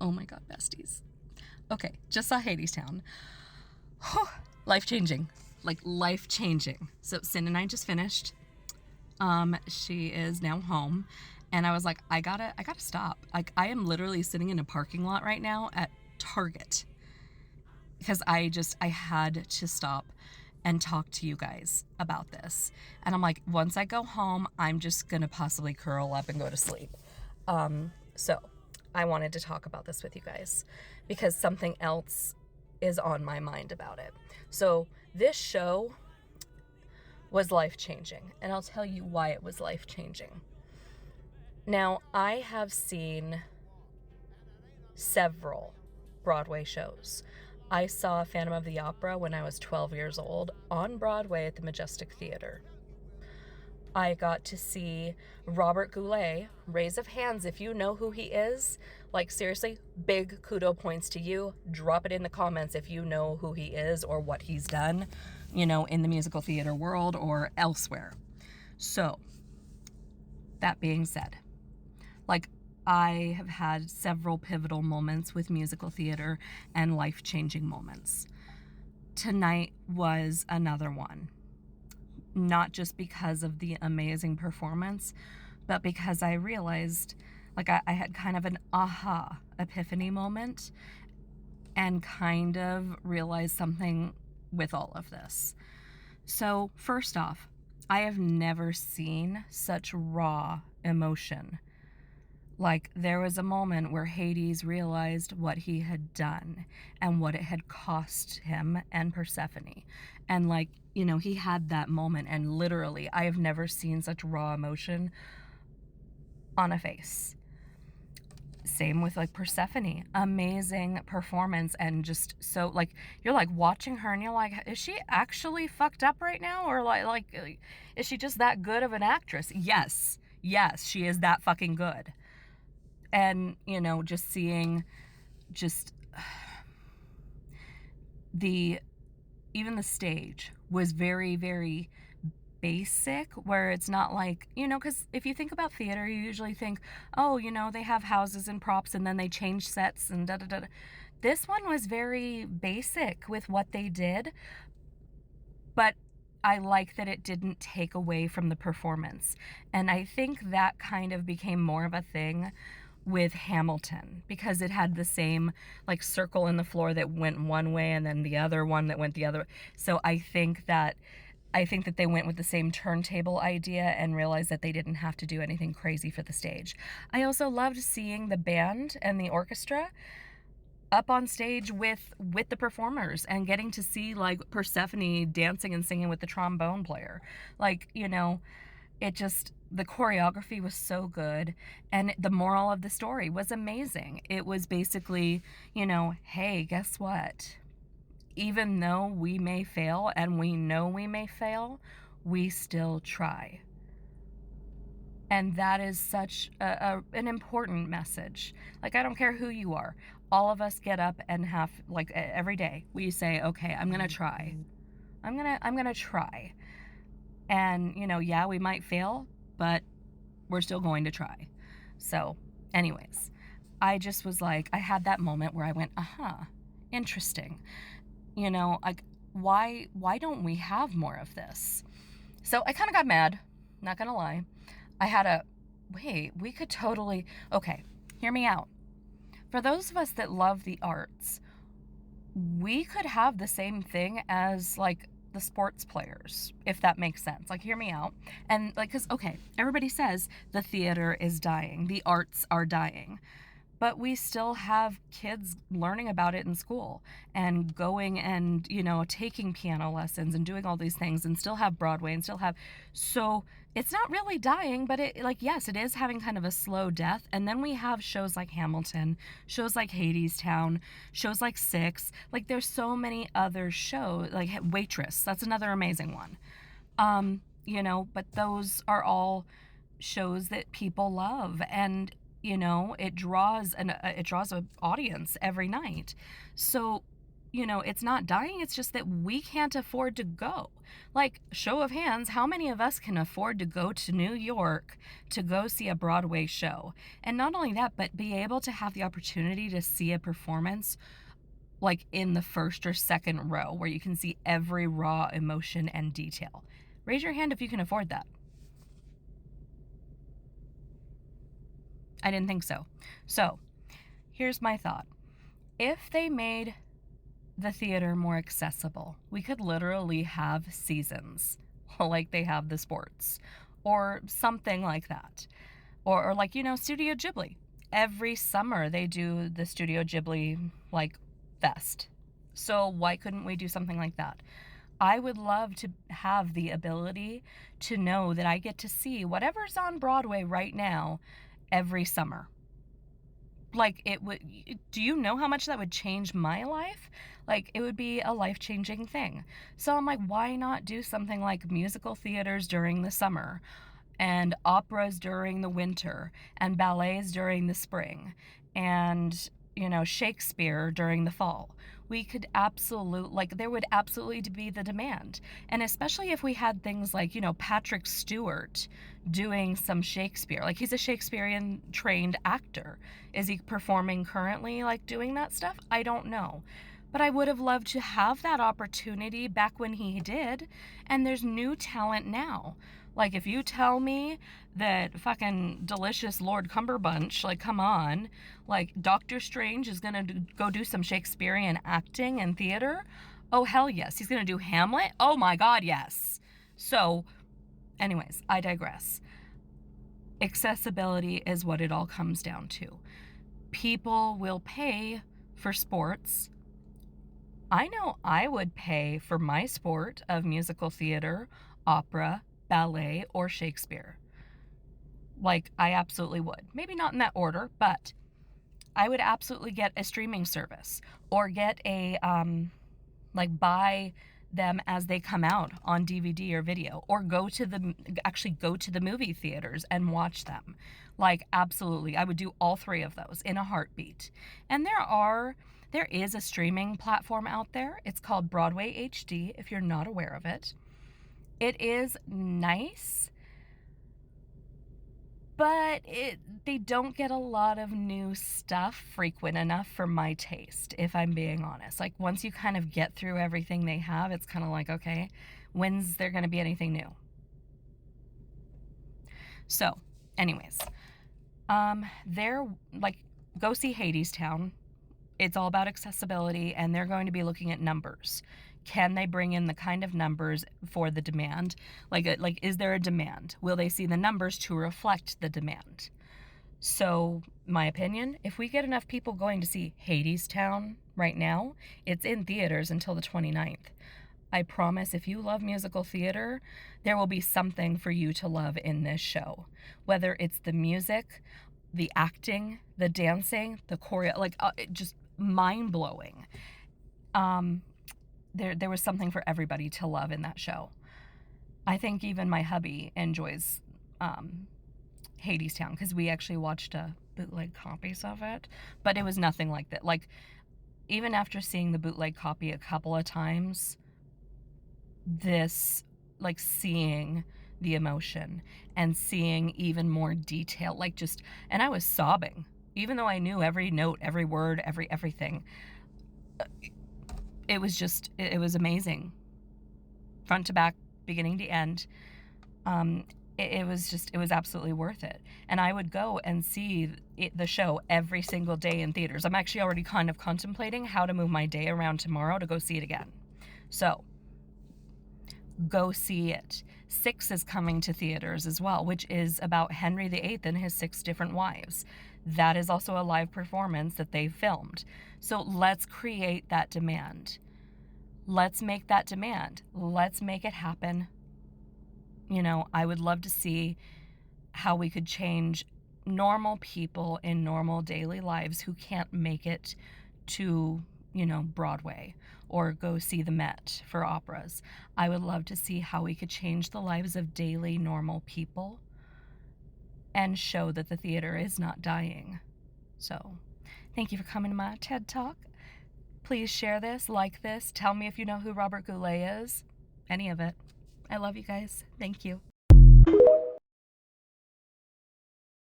Oh my God, besties. Okay, just saw Hadestown. Life-changing. Like, life-changing. So Sin and I just finished. She is now home. And I was like, I gotta stop. Like, I am literally sitting in a parking lot right now at Target. Because I had to stop and talk to you guys about this. And I'm like, once I go home, I'm just gonna possibly curl up and go to sleep. So I wanted to talk about this with you guys because something else is on my mind about it. So this show was life-changing, and I'll tell you why it was life-changing. Now, I have seen several Broadway shows. I saw Phantom of the Opera when I was 12 years old on Broadway at the Majestic Theater. I got to see Robert Goulet. Raise of hands if you know who he is. Like, seriously, big kudo points to you. Drop it in the comments if you know who he is or what he's done, you know, in the musical theater world or elsewhere. So, that being said, like, I have had several pivotal moments with musical theater and life-changing moments. Tonight was another one. Not just because of the amazing performance, but because I realized, like, I had kind of an aha epiphany moment and kind of realized something with all of this. So, first off, I have never seen such raw emotion. Like, there was a moment where Hades realized what he had done and what it had cost him and Persephone. And, like, you know, he had that moment, and literally, I have never seen such raw emotion on a face. Same with, like, Persephone. Amazing performance, and just so, like, you're, like, watching her, and you're like, is she actually fucked up right now? Or, like, is she just that good of an actress? Yes, she is that fucking good. And, you know, just seeing even the stage was very, very basic, where it's not like, you know, because if you think about theater, you usually think, oh, you know, they have houses and props and then they change sets and da-da-da. This one was very basic with what they did, but I like that it didn't take away from the performance. And I think that kind of became more of a thing with Hamilton, because it had the same, like, circle in the floor that went one way and then the other one that went the other. So I think that they went with the same turntable idea and realized that they didn't have to do anything crazy for the stage. I also loved seeing the band and the orchestra up on stage with the performers and getting to see, like, Persephone dancing and singing with the trombone player. Like, you know, the choreography was so good, and the moral of the story was amazing. It was basically, you know, hey, guess what? Even though we may fail, and we know we may fail, we still try. And that is such an important message. Like, I don't care who you are. All of us get up and have, like, every day we say, okay, I'm going to try. I'm going to try. And, you know, yeah, we might fail, but we're still going to try. So, anyways, I just was like, I had that moment where I went, interesting. You know, like, why don't we have more of this? So I kind of got mad, not gonna lie. I had we could totally, okay, hear me out. For those of us that love the arts, we could have the same thing as, like, the sports players, if that makes sense. Like, hear me out. And, like, because, okay, everybody says the theater is dying, the arts are dying, but we still have kids learning about it in school and going and, you know, taking piano lessons and doing all these things, and still have Broadway and still have, so it's not really dying, but it, like, yes, it is having kind of a slow death. And then we have shows like Hamilton, shows like Hadestown, shows like Six, like, there's so many other shows, like Waitress, that's another amazing one. You know, but those are all shows that people love, and, you know, it draws an audience every night. So, it's not dying. It's just that we can't afford to go. Like, show of hands, how many of us can afford to go to New York to go see a Broadway show? And not only that, but be able to have the opportunity to see a performance like in the first or second row where you can see every raw emotion and detail. Raise your hand if you can afford that. I didn't think so. So, here's my thought. If they made the theater more accessible, we could literally have seasons like they have the sports or something like that. Or like, Studio Ghibli. Every summer they do the Studio Ghibli like fest. So why couldn't we do something like that? I would love to have the ability to know that I get to see whatever's on Broadway right now every summer. Like, it would, do you know how much that would change my life? Like, it would be a life-changing thing. So I'm like, why not do something like musical theaters during the summer and operas during the winter and ballets during the spring and, Shakespeare during the fall? We could there would absolutely be the demand. And especially if we had things like, Patrick Stewart doing some Shakespeare. Like, he's a Shakespearean trained actor. Is he performing currently, like doing that stuff? I don't know. But I would have loved to have that opportunity back when he did. And there's new talent now. Like, if you tell me that fucking delicious Lord Cumberbunch, like, come on, like, Doctor Strange is gonna go do some Shakespearean acting and theater, oh, hell yes. He's gonna do Hamlet? Oh my God, yes. So, anyways, I digress. Accessibility is what it all comes down to. People will pay for sports. I know I would pay for my sport of musical theater, opera, ballet, or Shakespeare. Like, I absolutely would. Maybe not in that order, but I would absolutely get a streaming service or get a, buy them as they come out on DVD or video, or actually go to the movie theaters and watch them. Like, absolutely. I would do all three of those in a heartbeat. And there is a streaming platform out there. It's called Broadway HD, if you're not aware of it. It is nice, but they don't get a lot of new stuff frequent enough for my taste, if I'm being honest. Like, once you kind of get through everything they have, it's kind of like, okay, when's there going to be anything new? So, anyways, go see Hadestown. It's all about accessibility, and they're going to be looking at numbers. Can they bring in the kind of numbers for the demand? Like, is there a demand? Will they see the numbers to reflect the demand? So, my opinion, if we get enough people going to see Hadestown right now, it's in theaters until the 29th. I promise, if you love musical theater, there will be something for you to love in this show. Whether it's the music, the acting, the dancing, the choreo, just mind-blowing. There was something for everybody to love in that show. I think even my hubby enjoys Hadestown, because we actually watched bootleg copies of it, but it was nothing like that. Like, even after seeing the bootleg copy a couple of times, seeing the emotion and seeing even more detail, and I was sobbing, even though I knew every note, every word, everything. It was amazing. Front to back, beginning to end. It was absolutely worth it. And I would go and see the show every single day in theaters. I'm actually already kind of contemplating how to move my day around tomorrow to go see it again. So, go see it. 6 is coming to theaters as well, which is about Henry VIII and his 6 different wives. That is also a live performance that they filmed. So let's create that demand. Let's make that demand. Let's make it happen. I would love to see how we could change normal people in normal daily lives who can't make it to, Broadway or go see the Met for operas. I would love to see how we could change the lives of daily normal people and show that the theater is not dying. So, thank you for coming to my TED Talk. Please share this, like this, tell me if you know who Robert Goulet is. Any of it. I love you guys. Thank you.